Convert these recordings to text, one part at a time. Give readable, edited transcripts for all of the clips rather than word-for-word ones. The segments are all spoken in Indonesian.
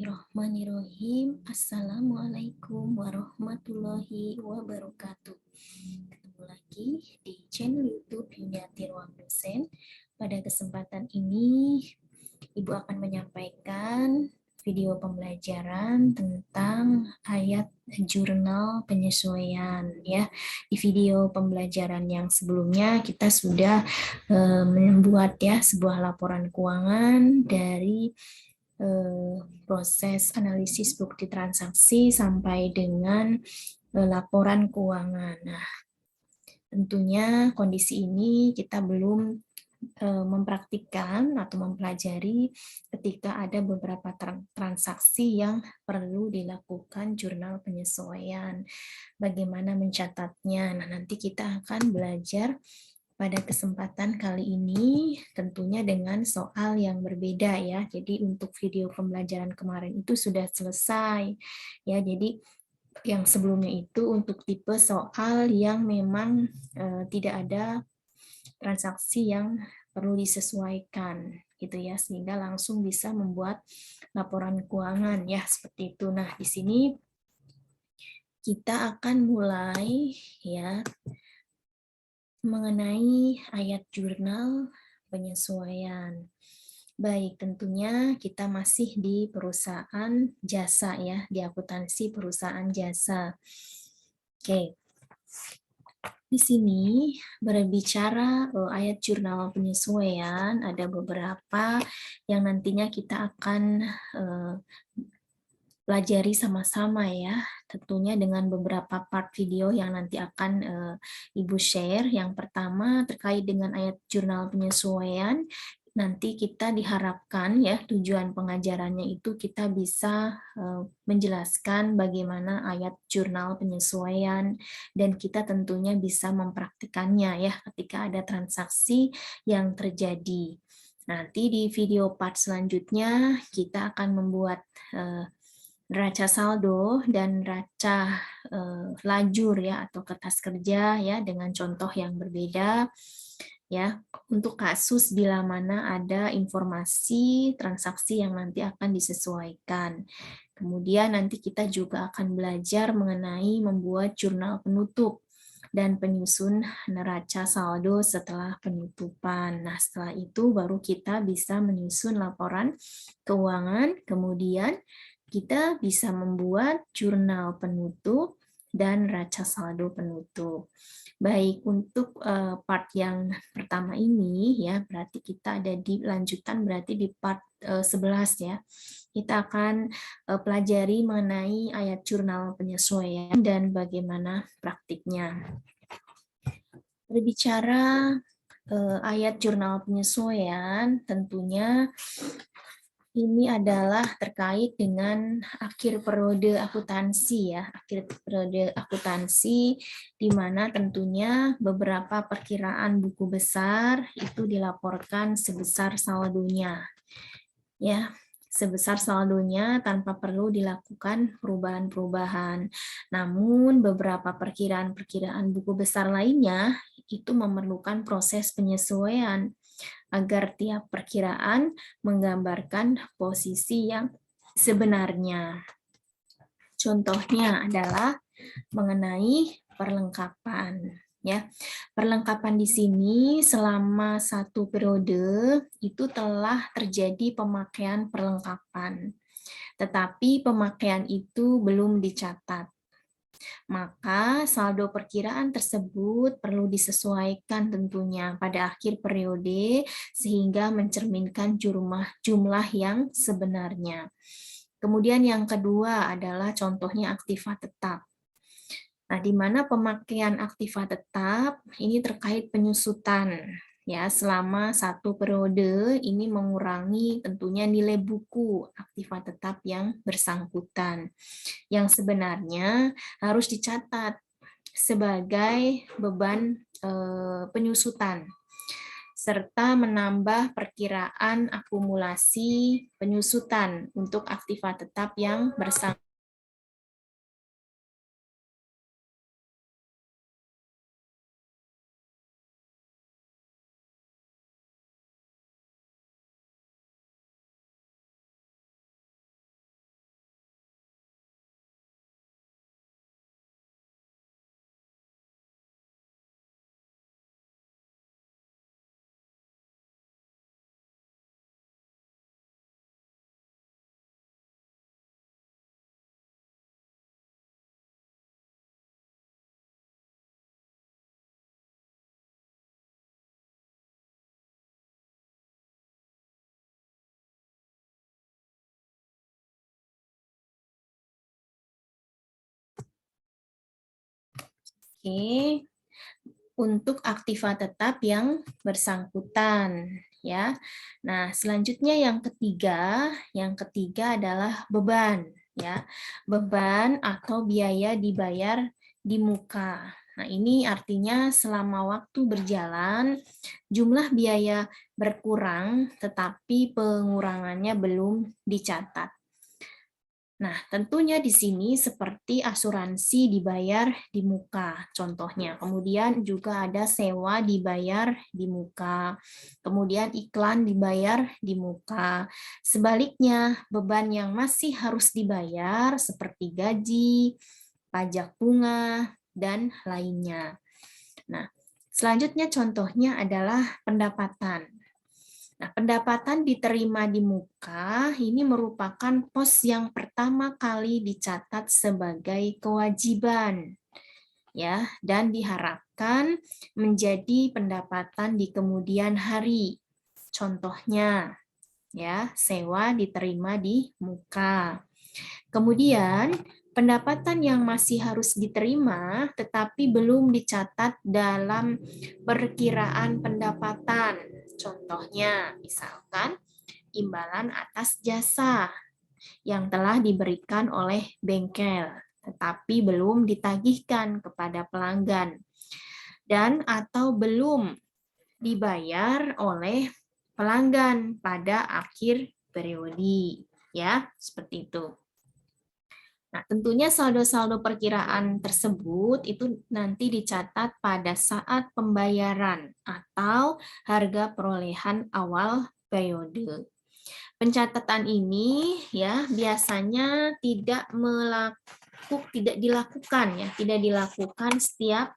Bismillahirrahmanirrahim. Assalamualaikum warahmatullahi wabarakatuh. Ketemu lagi di channel YouTube Yuniati Ruang Dosen. Pada kesempatan ini, Ibu akan menyampaikan video pembelajaran tentang ayat jurnal penyesuaian ya. Di video pembelajaran yang sebelumnya kita sudah membuat ya sebuah laporan keuangan dari proses analisis bukti transaksi sampai dengan laporan keuangan. Nah, tentunya kondisi ini kita belum mempraktikkan atau mempelajari ketika ada beberapa transaksi yang perlu dilakukan jurnal penyesuaian. Bagaimana mencatatnya? Nah, nanti kita akan belajar pada kesempatan kali ini tentunya dengan soal yang berbeda ya. Jadi untuk video pembelajaran kemarin itu sudah selesai ya. Jadi yang sebelumnya itu untuk tipe soal yang memang tidak ada transaksi yang perlu disesuaikan gitu ya, sehingga langsung bisa membuat laporan keuangan ya seperti itu. Nah, di sini kita akan mulai ya mengenai ayat jurnal penyesuaian. Baik, tentunya kita masih di perusahaan jasa ya, di akuntansi perusahaan jasa. Oke. Di sini berbicara ayat jurnal penyesuaian, ada beberapa yang nantinya kita akan pelajari sama-sama ya, tentunya dengan beberapa part video yang nanti akan Ibu share. Yang pertama terkait dengan ayat jurnal penyesuaian, nanti kita diharapkan ya tujuan pengajarannya itu kita bisa menjelaskan bagaimana ayat jurnal penyesuaian dan kita tentunya bisa mempraktikannya ya ketika ada transaksi yang terjadi. Nanti di video part selanjutnya kita akan membuat neraca saldo dan neraca lajur ya atau kertas kerja ya dengan contoh yang berbeda ya untuk kasus bila mana ada informasi transaksi yang nanti akan disesuaikan. Kemudian nanti kita juga akan belajar mengenai membuat jurnal penutup dan penyusun neraca saldo setelah penutupan. Nah, setelah itu baru kita bisa menyusun laporan keuangan, kemudian kita bisa membuat jurnal penutup dan neraca saldo penutup. Baik, untuk part yang pertama ini ya, berarti kita ada di lanjutan berarti di part 11 ya. Kita akan pelajari mengenai ayat jurnal penyesuaian dan bagaimana praktiknya. Berbicara ayat jurnal penyesuaian, tentunya ini adalah terkait dengan akhir periode akuntansi ya, akhir periode akuntansi di mana tentunya beberapa perkiraan buku besar itu dilaporkan sebesar saldonya. Ya, sebesar saldonya tanpa perlu dilakukan perubahan-perubahan. Namun beberapa perkiraan-perkiraan buku besar lainnya itu memerlukan proses penyesuaian agar tiap perkiraan menggambarkan posisi yang sebenarnya. Contohnya adalah mengenai perlengkapan. Ya, perlengkapan di sini selama satu periode itu telah terjadi pemakaian perlengkapan, tetapi pemakaian itu belum dicatat. Maka saldo perkiraan tersebut perlu disesuaikan tentunya pada akhir periode sehingga mencerminkan jumlah yang sebenarnya. Kemudian yang kedua adalah contohnya aktiva tetap. Nah, di mana pemakaian aktiva tetap ini terkait penyusutan ya selama satu periode ini mengurangi tentunya nilai buku aktiva tetap yang bersangkutan yang sebenarnya harus dicatat sebagai beban penyusutan serta menambah perkiraan akumulasi penyusutan untuk aktiva tetap yang bersangkutan. Oke, untuk aktiva tetap yang bersangkutan ya. Nah, selanjutnya yang ketiga adalah beban ya. Beban atau biaya dibayar di muka. Nah, ini artinya selama waktu berjalan jumlah biaya berkurang tetapi pengurangannya belum dicatat. Nah, tentunya di sini seperti asuransi dibayar di muka, contohnya. Kemudian juga ada sewa dibayar di muka. Kemudian iklan dibayar di muka. Sebaliknya, beban yang masih harus dibayar seperti gaji, pajak bunga, dan lainnya. Nah, selanjutnya contohnya adalah pendapatan. Nah, pendapatan diterima di muka ini merupakan pos yang pertama kali dicatat sebagai kewajiban ya dan diharapkan menjadi pendapatan di kemudian hari. Contohnya ya, sewa diterima di muka. Kemudian, pendapatan yang masih harus diterima tetapi belum dicatat dalam perkiraan pendapatan. Contohnya, misalkan imbalan atas jasa yang telah diberikan oleh bengkel tetapi belum ditagihkan kepada pelanggan dan atau belum dibayar oleh pelanggan pada akhir periode ya, seperti itu. Nah, tentunya saldo-saldo perkiraan tersebut itu nanti dicatat pada saat pembayaran atau harga perolehan awal periode. Pencatatan ini ya biasanya tidak dilakukan setiap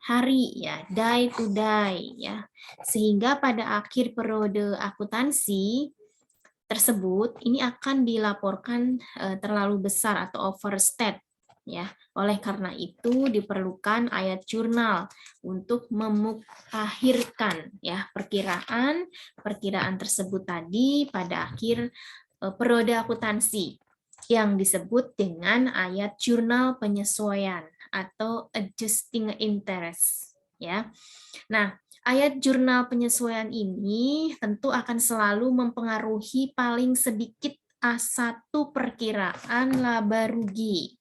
hari ya, day to day ya. Sehingga pada akhir periode akuntansi tersebut ini akan dilaporkan terlalu besar atau overstate ya. Oleh karena itu diperlukan ayat jurnal untuk memutakhirkan ya perkiraan tersebut tadi pada akhir periode akuntansi yang disebut dengan ayat jurnal penyesuaian atau adjusting interest ya. Nah, ayat jurnal penyesuaian ini tentu akan selalu mempengaruhi paling sedikit A1 perkiraan laba rugi.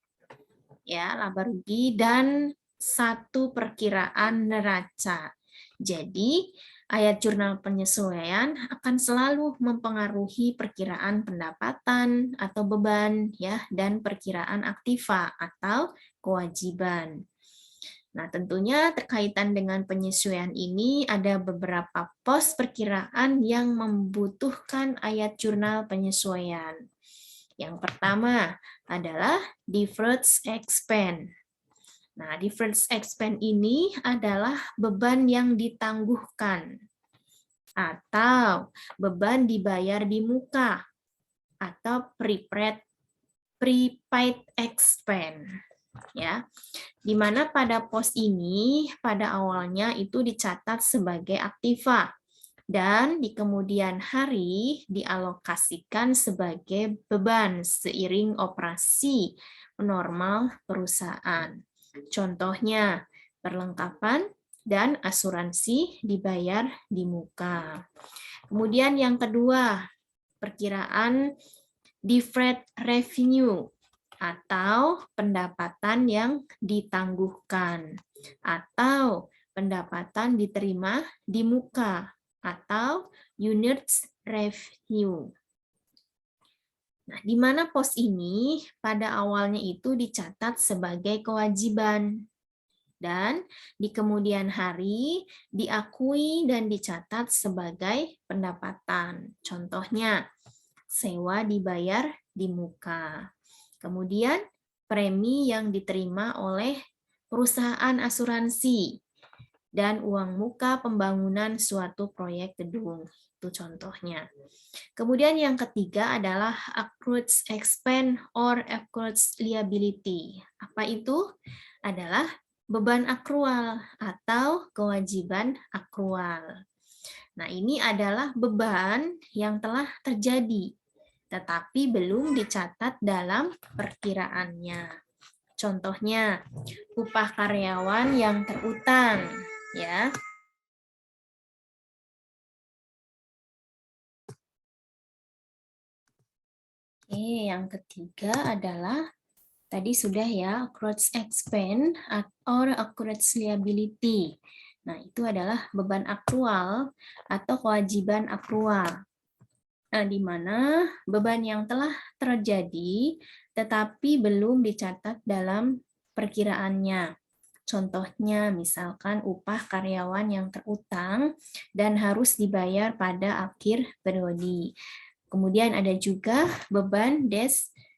Ya, laba rugi dan 1 perkiraan neraca. Jadi, ayat jurnal penyesuaian akan selalu mempengaruhi perkiraan pendapatan atau beban ya dan perkiraan aktiva atau kewajiban. Nah, tentunya terkaitan dengan penyesuaian ini ada beberapa pos perkiraan yang membutuhkan ayat jurnal penyesuaian. Yang pertama adalah deferred expense. Nah, deferred expense ini adalah beban yang ditangguhkan atau beban dibayar di muka atau prepaid expense ya, di mana pada pos ini pada awalnya itu dicatat sebagai aktiva dan di kemudian hari dialokasikan sebagai beban seiring operasi normal perusahaan. Contohnya perlengkapan dan asuransi dibayar di muka. Kemudian yang kedua, perkiraan deferred revenue atau pendapatan yang ditangguhkan atau pendapatan diterima di muka atau units revenue. Nah, di mana pos ini pada awalnya itu dicatat sebagai kewajiban dan di kemudian hari diakui dan dicatat sebagai pendapatan. Contohnya, sewa dibayar di muka. Kemudian premi yang diterima oleh perusahaan asuransi dan uang muka pembangunan suatu proyek gedung. Itu contohnya. Kemudian yang ketiga adalah accrued expense or accrued liability. Apa itu? Adalah beban akrual atau kewajiban akrual. Nah, ini adalah beban yang telah terjadi tetapi belum dicatat dalam perkiraannya. Contohnya, upah karyawan yang terutang, ya. Oke, yang ketiga adalah tadi sudah ya, accrued expense or accrued liability. Nah, itu adalah beban akrual atau kewajiban akrual. Nah, di mana beban yang telah terjadi tetapi belum dicatat dalam perkiraannya. Contohnya, misalkan upah karyawan yang terutang dan harus dibayar pada akhir periode. Kemudian ada juga beban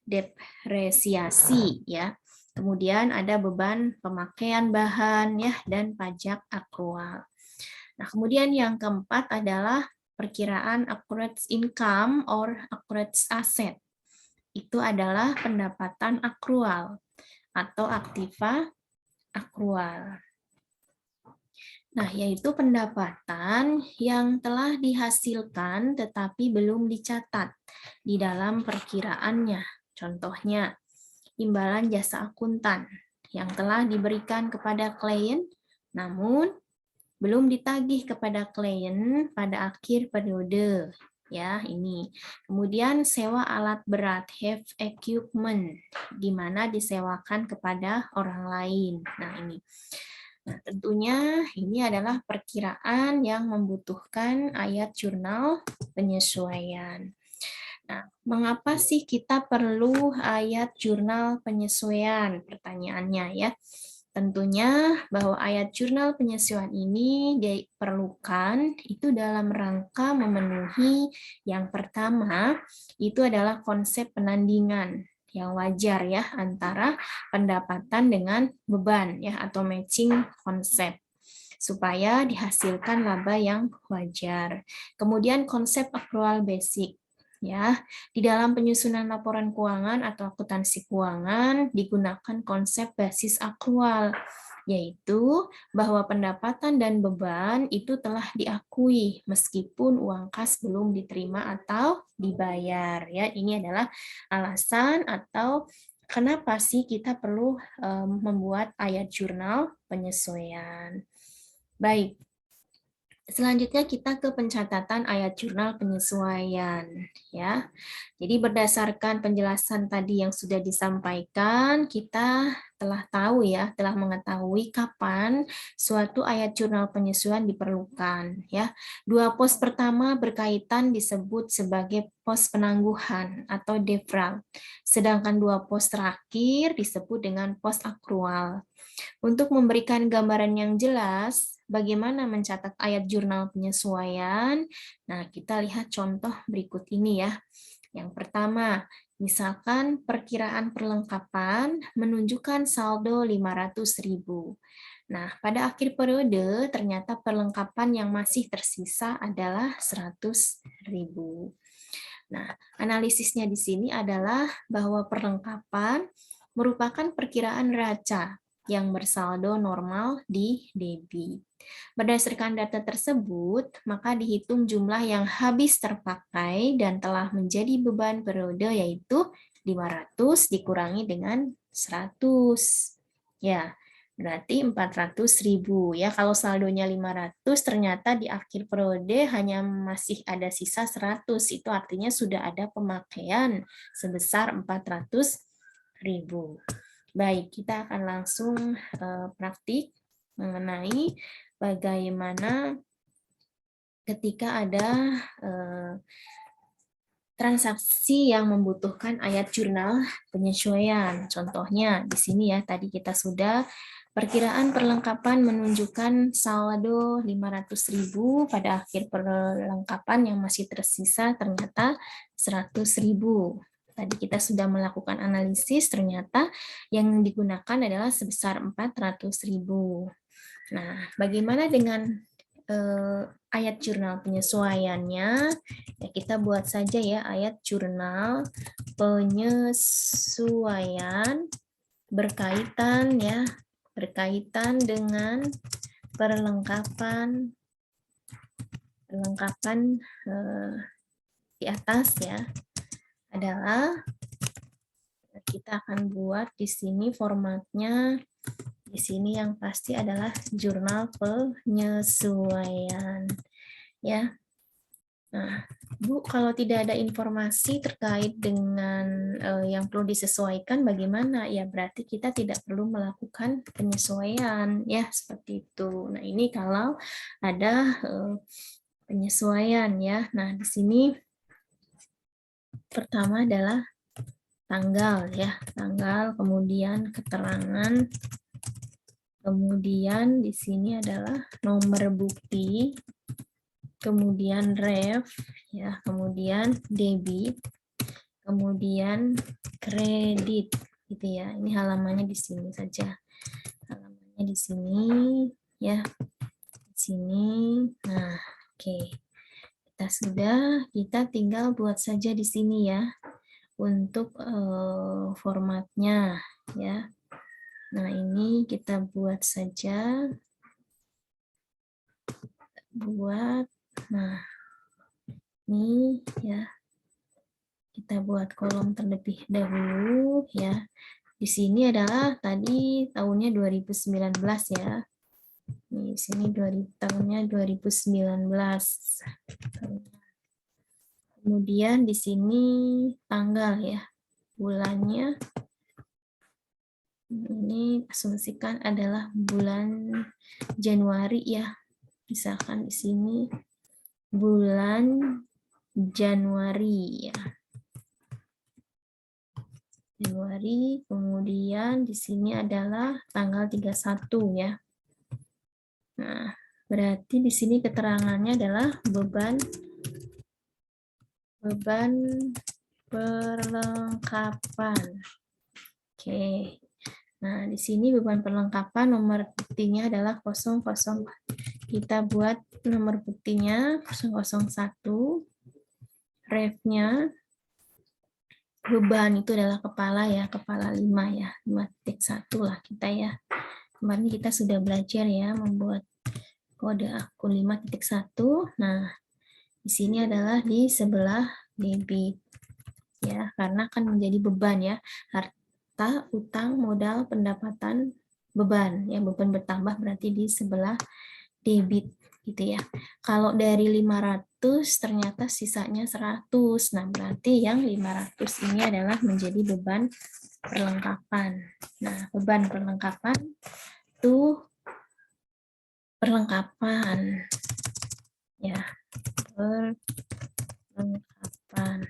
depresiasi ya. Kemudian ada beban pemakaian bahan ya dan pajak akrual. Nah, kemudian yang keempat adalah perkiraan accrued income or accrued asset. Itu adalah pendapatan akrual atau aktiva akrual. Nah, yaitu pendapatan yang telah dihasilkan tetapi belum dicatat di dalam perkiraannya. Contohnya, imbalan jasa akuntan yang telah diberikan kepada klien namun belum ditagih kepada klien pada akhir periode. Ya, ini. Kemudian sewa alat berat, heavy equipment, di mana disewakan kepada orang lain. Nah, ini. Nah, tentunya ini adalah perkiraan yang membutuhkan ayat jurnal penyesuaian. Nah, mengapa sih kita perlu ayat jurnal penyesuaian? Pertanyaannya ya. Tentunya bahwa ayat jurnal penyesuaian ini diperlukan itu dalam rangka memenuhi yang pertama itu adalah konsep penandingan yang wajar ya antara pendapatan dengan beban ya atau matching konsep supaya dihasilkan laba yang wajar. Kemudian konsep accrual basic ya. Di dalam penyusunan laporan keuangan atau akuntansi keuangan digunakan konsep basis akrual yaitu bahwa pendapatan dan beban itu telah diakui meskipun uang kas belum diterima atau dibayar ya. Ini adalah alasan atau kenapa sih kita perlu membuat ayat jurnal penyesuaian. Baik, selanjutnya kita ke pencatatan ayat jurnal penyesuaian ya. Jadi berdasarkan penjelasan tadi yang sudah disampaikan, kita telah tahu ya, telah mengetahui kapan suatu ayat jurnal penyesuaian diperlukan ya. Dua pos pertama berkaitan disebut sebagai pos penangguhan atau defrag. Sedangkan dua pos terakhir disebut dengan pos akrual. Untuk memberikan gambaran yang jelas, bagaimana mencatat ayat jurnal penyesuaian, nah kita lihat contoh berikut ini ya. Yang pertama, misalkan perkiraan perlengkapan menunjukkan saldo 500.000. Nah, pada akhir periode ternyata perlengkapan yang masih tersisa adalah 100.000. Nah, analisisnya di sini adalah bahwa perlengkapan merupakan perkiraan neraca yang bersaldo normal di debit. Berdasarkan data tersebut, maka dihitung jumlah yang habis terpakai dan telah menjadi beban periode yaitu 500 dikurangi dengan 100. Ya, berarti 400.000 ya. Kalau saldonya 500 ternyata di akhir periode hanya masih ada sisa 100. Itu artinya sudah ada pemakaian sebesar 400.000. Baik, kita akan langsung praktik mengenai bagaimana ketika ada transaksi yang membutuhkan ayat jurnal penyesuaian. Contohnya di sini ya, tadi kita sudah perkiraan perlengkapan menunjukkan saldo 500.000 pada akhir perlengkapan yang masih tersisa ternyata 100.000. Tadi kita sudah melakukan analisis, ternyata yang digunakan adalah sebesar 400.000. Nah, bagaimana dengan ayat jurnal penyesuaiannya? Ya, kita buat saja ya ayat jurnal penyesuaian berkaitan dengan perlengkapan di atas ya adalah kita akan buat di sini formatnya. Di sini yang pasti adalah jurnal penyesuaian, ya. Nah, Bu, kalau tidak ada informasi terkait dengan yang perlu disesuaikan, bagaimana? Ya, berarti kita tidak perlu melakukan penyesuaian, ya, seperti itu. Nah, ini kalau ada penyesuaian, ya. Nah, di sini pertama adalah tanggal, ya, tanggal, kemudian keterangan, kemudian di sini adalah nomor bukti, kemudian ref, ya, kemudian debit, kemudian kredit, gitu ya. Ini halamannya di sini saja, halamannya di sini, ya, di sini. Nah, oke, kita tinggal buat saja di sini ya untuk formatnya, ya. Nah, ini kita buat saja, nah, ini ya, kita buat kolom terlebih dahulu ya. Di sini adalah tadi tahunnya 2019 ya. Di sini tahunnya 2019. Kemudian di sini tanggal ya, bulannya ini asumsikan adalah bulan Januari ya. Misalkan di sini bulan Januari ya. Januari, kemudian di sini adalah tanggal 31 ya. Nah, berarti di sini keterangannya adalah beban perlengkapan. Oke. Nah, di sini beban perlengkapan nomor buktinya adalah 00. Kita buat nomor buktinya 001. Ref-nya beban itu adalah kepala ya, kepala 5 ya, 5.1 lah kita ya. Kemarin kita sudah belajar ya membuat kode akun 5.1. Nah, di sini adalah di sebelah debit ya, karena akan menjadi beban ya. Harta, utang, modal, pendapatan, beban. Ya, beban bertambah berarti di sebelah debit gitu ya. Kalau dari 500 ternyata sisanya 100. Nah, berarti yang 500 ini adalah menjadi beban perlengkapan. Nah, beban perlengkapan itu perlengkapan ya, perlengkapan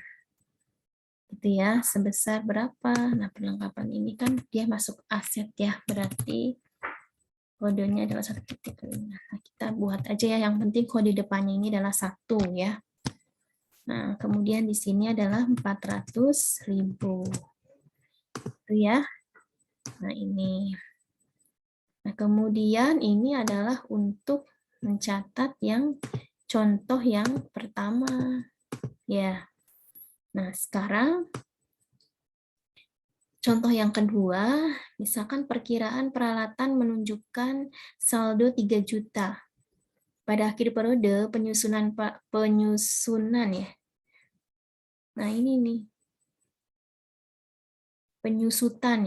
gitu ya, sebesar berapa. Nah, perlengkapan ini kan dia masuk aset ya, berarti kodenya adalah 1.5. Nah, kita buat aja ya, yang penting kode depannya ini adalah 1 ya. Nah, kemudian di sini adalah 400.000 itu ya. Nah, ini. Nah, kemudian ini adalah untuk mencatat yang contoh yang pertama ya. Nah, sekarang contoh yang kedua, misalkan perkiraan peralatan menunjukkan saldo 3 juta. Pada akhir periode penyusunan ya. Nah, ini nih. Penyusutan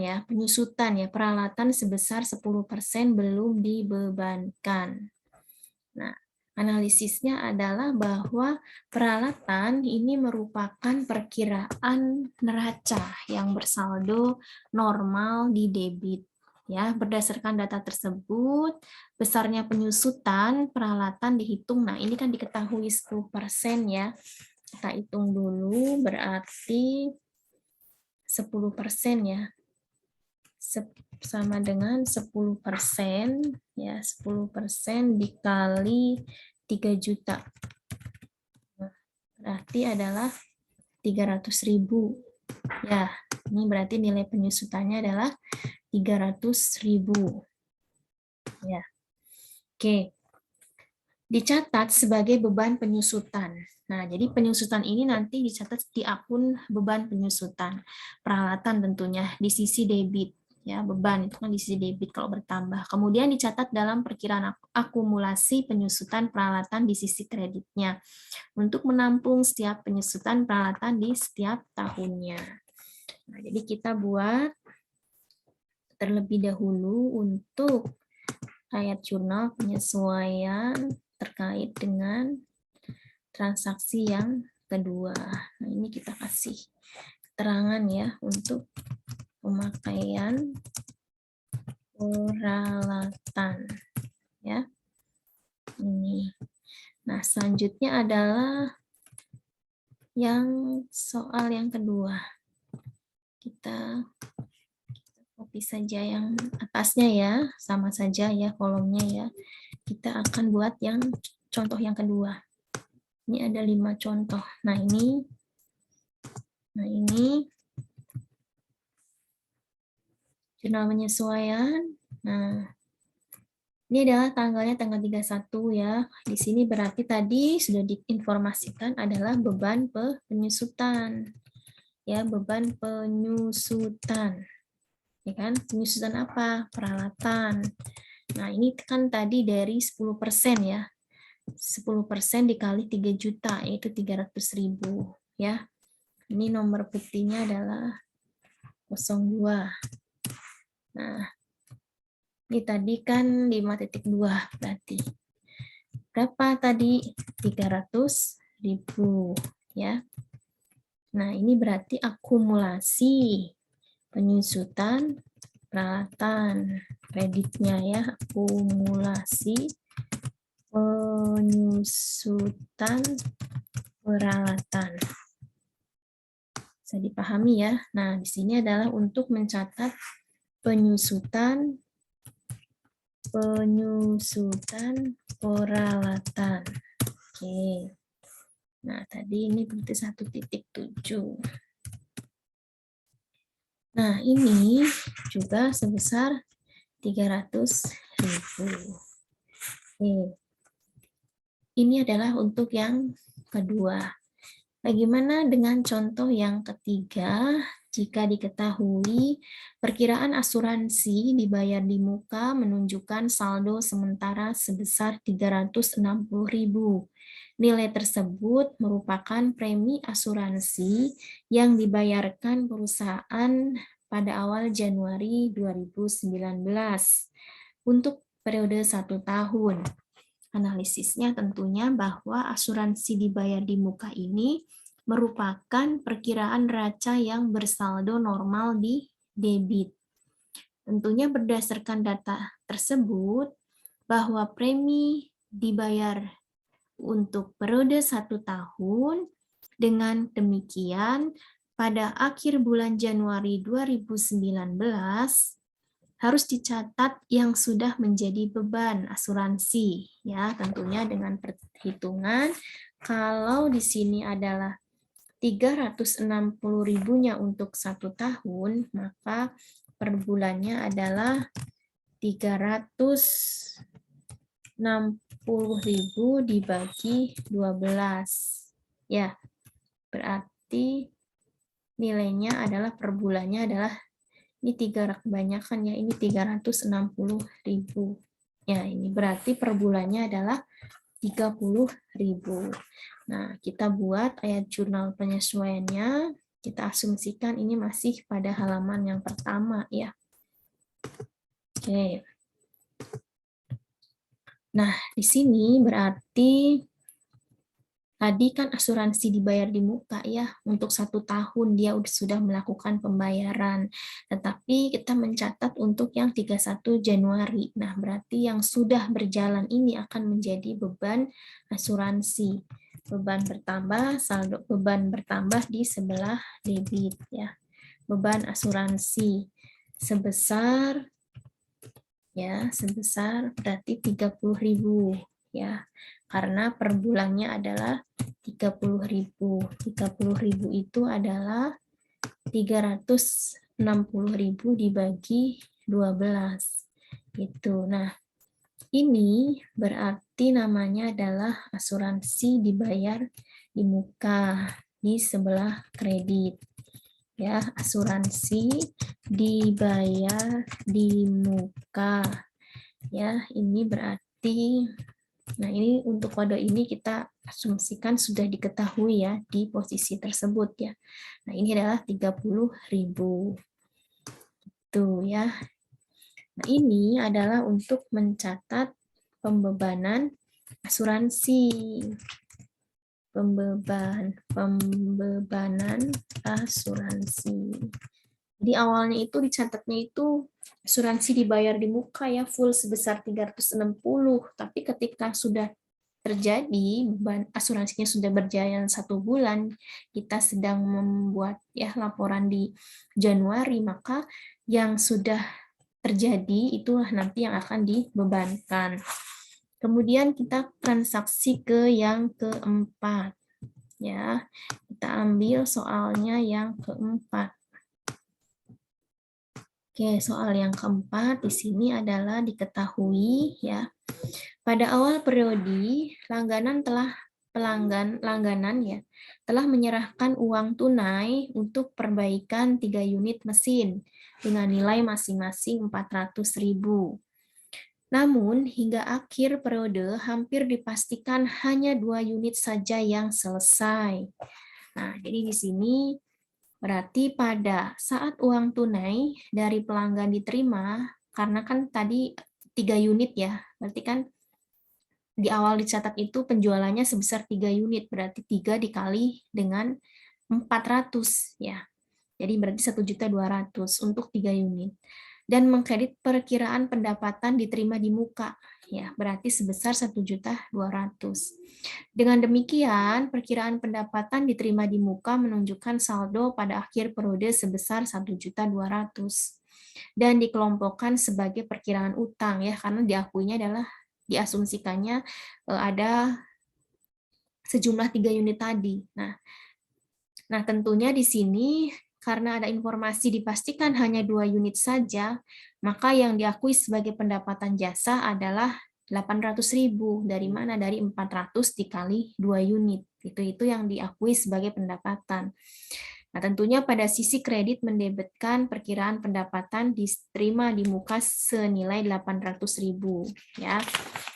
ya, peralatan sebesar 10% belum dibebankan. Nah, analisisnya adalah bahwa peralatan ini merupakan perkiraan neraca yang bersaldo normal di debit. Ya, berdasarkan data tersebut, besarnya penyusutan peralatan dihitung. Nah, ini kan diketahui 10% ya. Kita hitung dulu, berarti 10% ya. Sama dengan 10% ya, 10% dikali 3 juta. Berarti adalah 300.000. Ya, ini berarti nilai penyusutannya adalah 300.000. Ya. Oke. Dicatat sebagai beban penyusutan. Nah, jadi penyusutan ini nanti dicatat di akun beban penyusutan. Peralatan tentunya di sisi debit. Ya, beban itu kan di sisi debit kalau bertambah. Kemudian dicatat dalam perkiraan akumulasi penyusutan peralatan di sisi kreditnya untuk menampung setiap penyusutan peralatan di setiap tahunnya. Nah, jadi kita buat terlebih dahulu untuk ayat jurnal penyesuaian terkait dengan transaksi yang kedua. Nah, ini kita kasih keterangan ya untuk pemakaian peralatan ya. Ini. Nah, selanjutnya adalah yang soal yang kedua. Kita copy saja yang atasnya ya, sama saja ya kolomnya ya. Kita akan buat yang contoh yang kedua. Ini ada 5 contoh. Nah, ini jurnal penyesuaian. Nah, ini adalah tanggalnya tanggal 31 ya. Di sini berarti tadi sudah diinformasikan adalah beban penyusutan. Ya, beban penyusutan. Ya kan? Penyusutan apa? Peralatan. Nah, ini kan tadi dari 10% ya. 10% dikali 3 juta, yaitu 300.000 ya. Ini nomor buktinya adalah 02. Nah, ini tadi kan 5.2 berarti. Berapa tadi? 300.000 ya. Nah, ini berarti akumulasi penyusutan peralatan kreditnya ya, akumulasi penyusutan peralatan. Bisa dipahami ya. Nah, di sini adalah untuk mencatat penyusutan peralatan. Oke. Nah, tadi ini berarti 1.7. Nah, ini juga sebesar 300.000. Oke. Ini adalah untuk yang kedua. Bagaimana dengan contoh yang ketiga? Jika diketahui perkiraan asuransi dibayar di muka menunjukkan saldo sementara sebesar 360.000. Nilai tersebut merupakan premi asuransi yang dibayarkan perusahaan pada awal Januari 2019 untuk periode 1 tahun. Analisisnya tentunya bahwa asuransi dibayar di muka ini merupakan perkiraan raca yang bersaldo normal di debit. Tentunya berdasarkan data tersebut, bahwa premi dibayar untuk periode 1 tahun, dengan demikian pada akhir bulan Januari 2019, harus dicatat yang sudah menjadi beban asuransi ya, tentunya dengan perhitungan kalau di sini adalah 360.000-nya untuk 1 tahun, maka per bulannya adalah 360.000 dibagi 12. Ya, berarti nilainya adalah per bulannya adalah ini 3 kebanyakan ya, ini 360.000. Ya, ini berarti per bulannya adalah 30.000. Nah, kita buat ayat jurnal penyesuaiannya. Kita asumsikan ini masih pada halaman yang pertama ya. Oke. Nah, di sini berarti tadi kan asuransi dibayar di muka ya, untuk 1 tahun dia sudah melakukan pembayaran. Tetapi kita mencatat untuk yang 31 Januari. Nah, berarti yang sudah berjalan ini akan menjadi beban asuransi. Beban bertambah, saldo beban bertambah di sebelah debit ya. Beban asuransi sebesar berarti 30.000 ya. Karena per bulannya adalah 30.000. 30.000 itu adalah 360.000 dibagi 12. Gitu. Nah, ini berarti namanya adalah asuransi dibayar di muka di sebelah kredit. Ya, asuransi dibayar di muka. Ya, ini berarti Nah, ini untuk kode ini kita asumsikan sudah diketahui ya di posisi tersebut ya. Nah, ini adalah 30.000. Tuh ya. Nah, ini adalah untuk mencatat pembebanan asuransi. Pembebanan asuransi. Jadi awalnya itu dicatatnya itu asuransi dibayar di muka ya full sebesar 360, tapi ketika sudah terjadi beban asuransinya sudah berjalan 1 bulan, kita sedang membuat ya laporan di Januari, maka yang sudah terjadi itulah nanti yang akan dibebankan. Kemudian kita transaksi ke yang keempat ya. Kita ambil soalnya yang keempat. Oke, soal yang keempat di sini adalah diketahui ya. Pada awal periode, langganan ya telah menyerahkan uang tunai untuk perbaikan 3 unit mesin dengan nilai masing-masing 400.000. Namun, hingga akhir periode hampir dipastikan hanya 2 unit saja yang selesai. Nah, jadi di sini berarti pada saat uang tunai dari pelanggan diterima, karena kan tadi 3 unit ya, berarti kan di awal dicatat itu penjualannya sebesar 3 unit, berarti 3 dikali dengan 400 ya. Jadi berarti 1.200.000 untuk 3 unit. Dan mengkredit perkiraan pendapatan diterima di muka, ya berarti sebesar 1.200.000. Dengan demikian, perkiraan pendapatan diterima di muka menunjukkan saldo pada akhir periode sebesar 1.200.000 dan dikelompokkan sebagai perkiraan utang ya, karena diakuinya adalah diasumsikannya ada sejumlah 3 unit tadi. Nah, tentunya di sini karena ada informasi dipastikan hanya 2 unit saja, maka yang diakui sebagai pendapatan jasa adalah 800.000. Dari mana? Dari 400 dikali 2 unit. Itu yang diakui sebagai pendapatan. Nah, tentunya pada sisi kredit mendebitkan perkiraan pendapatan diterima di muka senilai 800.000 ya.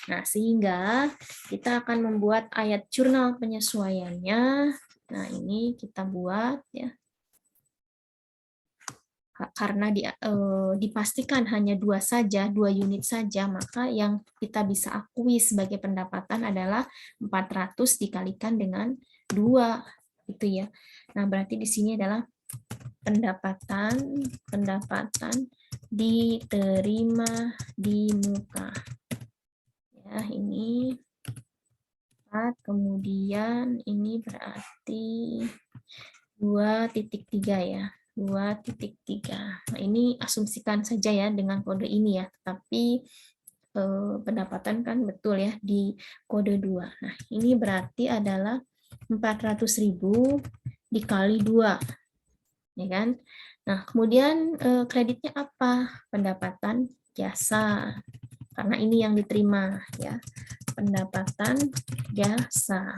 Nah, sehingga kita akan membuat ayat jurnal penyesuaiannya. Nah, ini kita buat ya. Karena dipastikan hanya 2 unit saja, maka yang kita bisa akui sebagai pendapatan adalah 400 dikalikan dengan 2 gitu ya. Nah, berarti di sini adalah pendapatan diterima di muka. Ya, ini 4, kemudian ini berarti 2.3 ya. 2.3. Nah, ini asumsikan saja ya dengan kode ini ya, tapi pendapatan kan betul ya di kode 2. Nah, ini berarti adalah 400.000 dikali 2. Ya kan? Nah, kemudian kreditnya apa? Pendapatan jasa. Karena ini yang diterima ya. Pendapatan jasa.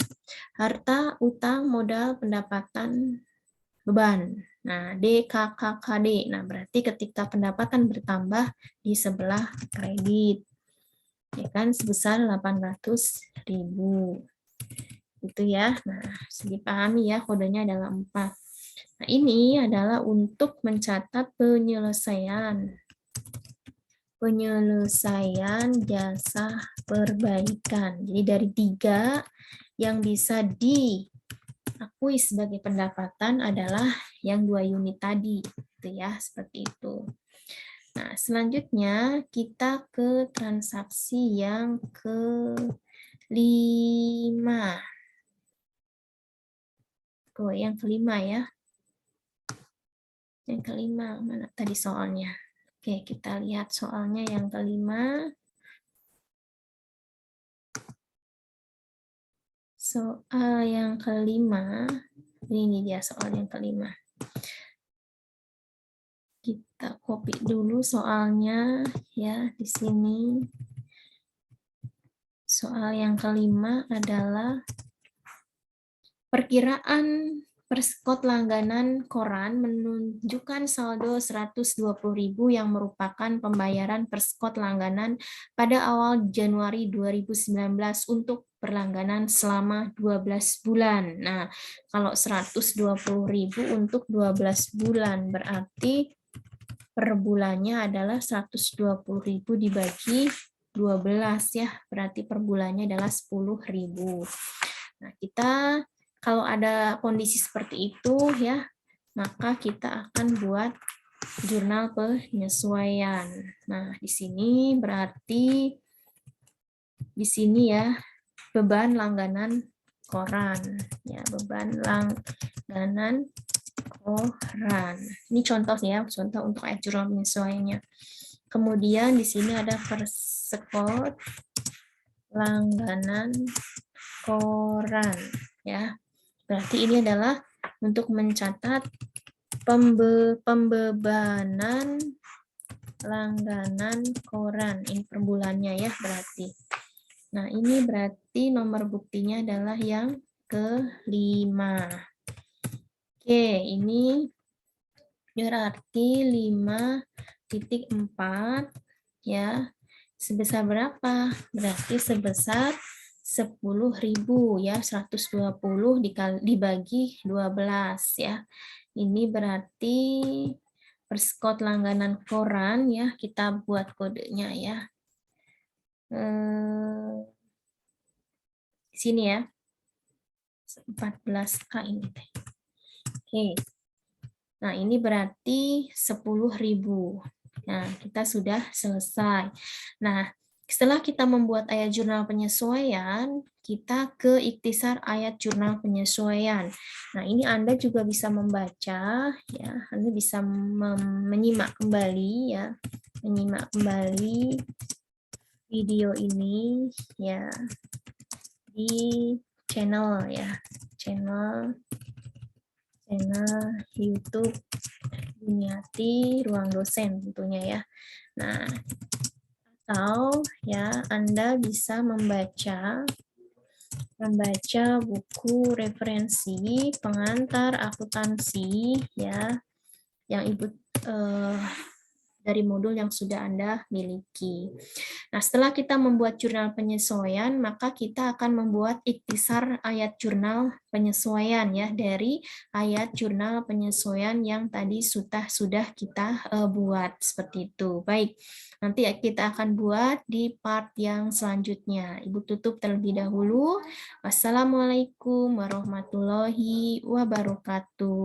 Harta, utang, modal, pendapatan beban. Nah, DKKKD. Nah, berarti ketika pendapatan bertambah di sebelah kredit. Ya kan, sebesar 800.000. Itu ya. Nah, dipahami ya, kodenya adalah 4. Nah, ini adalah untuk mencatat penyelesaian jasa perbaikan. Jadi dari 3 yang bisa diakui sebagai pendapatan adalah yang 2 unit tadi, gitu ya, seperti itu. Nah, selanjutnya kita ke transaksi yang kelima. Yang kelima ya. Yang kelima, mana tadi soalnya? Oke, kita lihat soalnya yang kelima. Soal yang kelima, ini dia soal yang kelima. Kita copy dulu soalnya ya di sini. Soal yang kelima adalah perkiraan perskot langganan koran menunjukkan saldo 120.000 yang merupakan pembayaran perskot langganan pada awal Januari 2019 untuk berlangganan selama 12 bulan. Nah, kalau 120.000 untuk 12 bulan berarti per bulannya adalah 120.000 dibagi 12 ya, berarti per bulannya adalah 10.000. Nah, kita kalau ada kondisi seperti itu ya, maka kita akan buat jurnal penyesuaian. Nah, di sini berarti di sini ya beban langganan koran ya, beban langganan koran. Ini contoh ya, contoh untuk jurnal penyesuaiannya. Kemudian di sini ada perskot langganan koran ya. Berarti ini adalah untuk mencatat pembebanan langganan koran ini per bulannya ya berarti. Nah, ini berarti nomor buktinya adalah yang kelima. Oke, ini berarti 5.4 ya. Sebesar berapa? Berarti sebesar 10.000 ya, 120 dibagi 12 ya. Ini berarti perskot langganan koran ya, kita buat kodenya ya. Sini ya. 14K ini. Oke. Nah, ini berarti 10.000. Nah, kita sudah selesai. Nah, setelah kita membuat ayat jurnal penyesuaian, kita ke ikhtisar ayat jurnal penyesuaian. Nah, ini Anda juga bisa membaca, ya, Anda bisa menyimak kembali, ya, menyimak kembali video ini, ya, di channel, ya, channel YouTube Duniati Ruang Dosen tentunya ya. Nah, atau ya Anda bisa membaca buku referensi pengantar akuntansi ya yang Ibu dari modul yang sudah Anda miliki. Nah, setelah kita membuat jurnal penyesuaian, maka kita akan membuat ikhtisar ayat jurnal penyesuaian ya dari ayat jurnal penyesuaian yang tadi sudah kita buat seperti itu. Baik, nanti kita akan buat di part yang selanjutnya. Ibu tutup terlebih dahulu. Wassalamualaikum warahmatullahi wabarakatuh.